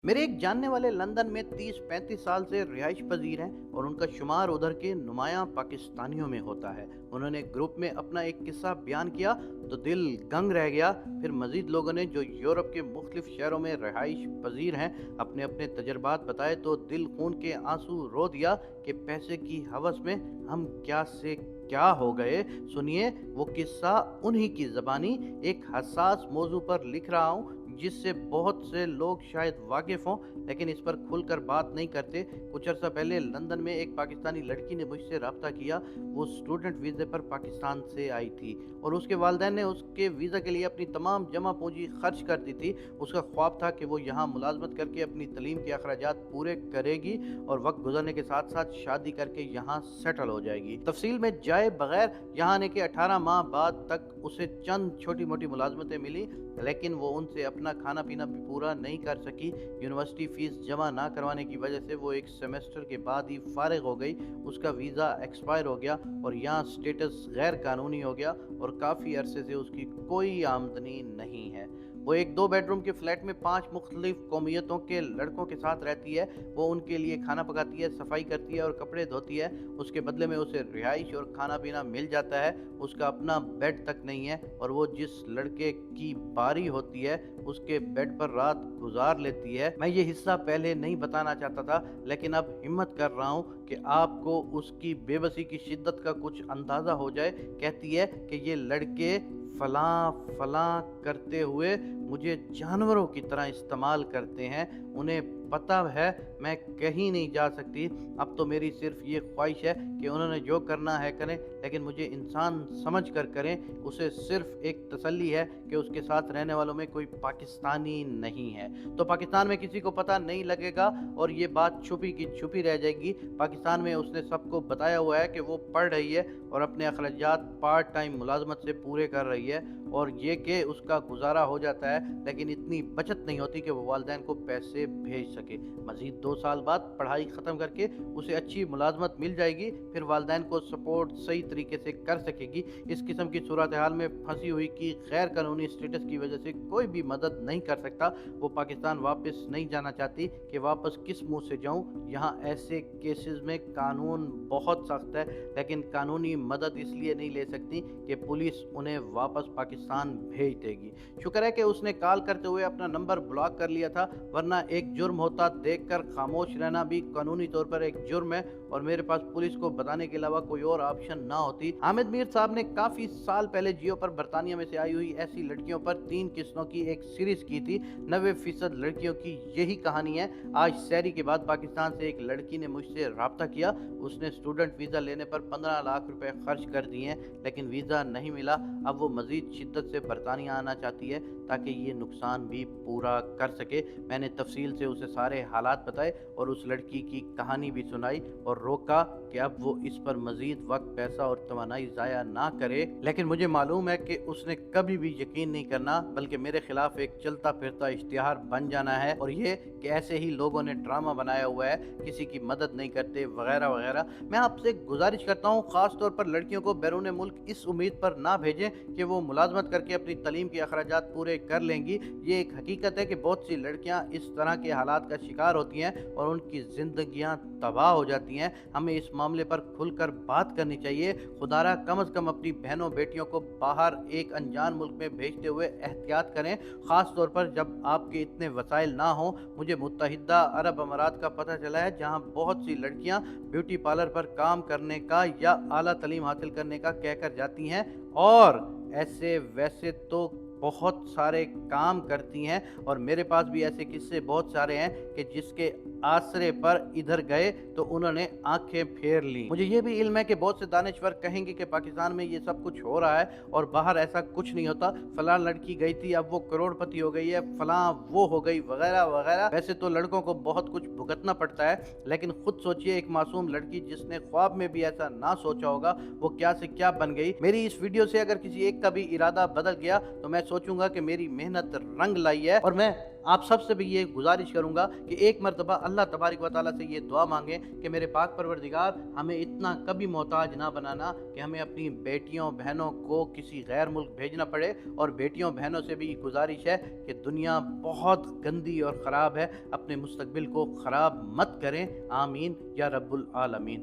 मेरे एक जानने वाले लंदन में 30-35 साल से रिहाइश पजीर हैं और उनका शुमार उधर के नुमायां पाकिस्तानियों में होता है। उन्होंने ग्रुप में अपना एक किस्सा बयान किया तो दिल दंग रह गया। फिर मजीद लोगों ने जो यूरोप के मुख्तलिफ शहरों में रिहाइश पजीर हैं अपने अपने तजर्बात बताए तो दिल खून के आंसू रो दिया कि पैसे की हवस में हम क्या से क्या हो गए। सुनिए वो किस्सा उन्हीं की ज़बानी। एक हसास मौजू पर लिख रहा हूँ जिससे बहुत से लोग शायद वाकिफ हों लेकिन इस पर खुलकर बात नहीं करते। कुछ अर्सा पहले लंदन में एक पाकिस्तानी लड़की ने मुझसे रब्ता किया। वो स्टूडेंट वीज़े पर पाकिस्तान से आई थी और उसके वालिदैन ने उसके वीज़ा के लिए अपनी तमाम जमा पूंजी खर्च कर दी थी। उसका ख्वाब था कि वो यहाँ मुलाजमत करके अपनी तलीम के अखराजात पूरे करेगी और वक्त गुजरने के साथ साथ शादी करके यहाँ सेटल हो जाएगी। तफसील में जाए बगैर यहाँ आने के 18 माह बाद तक उसे चंद छोटी मोटी मुलाजमतें मिली लेकिन वो उनसे अपना खाना पीना भी पूरा नहीं कर सकी। यूनिवर्सिटी फीस जमा ना करवाने की वजह से वो एक सेमेस्टर के बाद ही फारिग हो गई। उसका वीज़ा एक्सपायर हो गया और यहाँ स्टेटस गैर कानूनी हो गया और काफ़ी अरसे से उसकी कोई आमदनी नहीं है। वो एक 2 बेडरूम के फ्लैट में 5 मुख्तलिफ कौमियतों के लड़कों के साथ रहती है। वो उनके लिए खाना पकाती है, सफाई करती है और कपड़े धोती है। उसके बदले में उसे रिहाइश और खाना पीना मिल जाता है। उसका अपना बेड तक नहीं है और वो जिस लड़के की बारी होती है उसके बेड पर रात गुजार लेती है। मैं ये हिस्सा पहले नहीं बताना चाहता था लेकिन अब हिम्मत कर रहा हूँ कि आपको उसकी बेबसी की शिद्दत का कुछ अंदाज़ा हो जाए। कहती है कि ये लड़के फलां फलां करते हुए मुझे जानवरों की तरह इस्तेमाल करते हैं। उन्हें पता है मैं कहीं नहीं जा सकती। अब तो मेरी सिर्फ ये ख्वाहिश है कि उन्होंने जो करना है करें लेकिन मुझे इंसान समझ कर करें। उसे सिर्फ एक तसल्ली है कि उसके साथ रहने वालों में कोई पाकिस्तानी नहीं है तो पाकिस्तान में किसी को पता नहीं लगेगा और ये बात छुपी की छुपी रह जाएगी। पाकिस्तान में उसने सबको बताया हुआ है कि वो पढ़ रही है और अपने अखराजात पार्ट टाइम मुलाजमत से पूरे कर रही है और ये कि उसका गुजारा हो जाता है लेकिन इतनी बचत नहीं होती कि वो वालिदैन को पैसे भेज सके। मज़ीद 2 साल बाद पढ़ाई ख़त्म करके उसे अच्छी मुलाजमत मिल जाएगी। फिर वालिदैन को सपोर्ट सही तरीके से कर सकेगी। इस किस्म की सूरत हाल में फंसी हुई की गैर कानूनी स्टेटस की वजह से कोई भी मदद नहीं कर सकता। वो पाकिस्तान वापस नहीं जाना चाहती कि वापस किस मुँह से जाऊँ। यहाँ ऐसे केसेस में कानून बहुत सख्त है लेकिन कानूनी मदद इसलिए नहीं ले सकती कि पुलिस उन्हें वापस पाकिस्तान भेज देगी। शुक्र है कि उसने कॉल करते हुए अपना नंबर ब्लॉक कर लिया था वरना एक जुर्म होता। देखकर खामोश रहना भी कानूनी तौर पर एक जुर्म है और मेरे पास पुलिस को बताने के अलावा कोई और ऑप्शन ना होती। हामिद मीर साहब ने काफ़ी साल पहले जियो पर बरतानिया में से आई हुई ऐसी लड़कियों पर 3 किस्तों की एक सीरीज की थी। 90% लड़कियों की यही कहानी है। आज सहरी के बाद पाकिस्तान से एक लड़की ने मुझसे रब्ता किया। उसने स्टूडेंट वीज़ा लेने पर 15 लाख रुपए खर्च कर दिए हैं लेकिन वीज़ा नहीं मिला। अब वो मज़ीद शिद्दत से बरतानिया आना चाहती है ताकि ये नुकसान भी पूरा कर सके। मैंने तफसील से उसे सारे हालात बताए और उस लड़की की कहानी भी सुनाई और रोका कि अब वो इस पर मज़ीद वक्त, पैसा और तवानाई ज़ाया ना करे। लेकिन मुझे मालूम है कि उसने कभी भी यकीन नहीं करना बल्कि मेरे खिलाफ एक चलता फिरता इश्तिहार बन जाना है और ये कि ऐसे ही लोगों ने ड्रामा बनाया हुआ है, किसी की मदद नहीं करते वगैरह वगैरह। मैं आपसे गुजारिश करता हूँ ख़ास तौर पर लड़कियों को बैरून मुल्क इस उम्मीद पर ना भेजें कि वो मुलाजमत करके अपनी तलीम के अखराजात पूरे कर लेंगी। ये एक हकीकत है कि बहुत सी लड़कियां इस तरह के हालात का शिकार होती हैं और उनकी ज़िंदगियां तबाह हो जाती हैं। हमें इस मामले पर खुलकर बात करनी चाहिए। खुदारा कम से कम अपनी बहनों बेटियों को बाहर एक अनजान मुल्क में भेजते हुए एहतियात करें, ख़ास तौर पर जब आपके इतने वसाइल ना हों। मुझे मुत्तहिदा अरब अमारात का पता चला है जहाँ बहुत सी लड़कियाँ ब्यूटी पार्लर पर काम करने का या आला तालीम हासिल करने का कहकर जाती हैं और ऐसे वैसे तो बहुत सारे काम करती हैं और मेरे पास भी ऐसे किस्से बहुत सारे हैं कि जिसके आसरे पर इधर गए तो उन्होंने आंखें फेर ली। मुझे ये भी इल्म है कि बहुत से दानिश्वर कहेंगे कि पाकिस्तान में ये सब कुछ हो रहा है और बाहर ऐसा कुछ नहीं होता। फलां लड़की गई थी अब वो करोड़पति हो गई है, फलां वो हो गई वगैरह वगैरह। वैसे तो लड़कों को बहुत कुछ भुगतना पड़ता है लेकिन खुद सोचिए एक मासूम लड़की जिसने ख्वाब में भी ऐसा ना सोचा होगा वो क्या से क्या बन गई। मेरी इस वीडियो से अगर किसी एक का भी इरादा बदल गया तो मैं सोचूंगा कि मेरी मेहनत रंग लाई है और मैं آپ سب سے بھی یہ گزارش کروں گا کہ ایک مرتبہ اللہ تبارک و تعالیٰ سے یہ دعا مانگیں کہ میرے پاک پروردگار ہمیں اتنا کبھی محتاج نہ بنانا کہ ہمیں اپنی بیٹیوں بہنوں کو کسی غیر ملک بھیجنا پڑے، اور بیٹیوں بہنوں سے بھی گزارش ہے کہ دنیا بہت گندی اور خراب ہے، اپنے مستقبل کو خراب مت کریں، آمین یا رب العالمین۔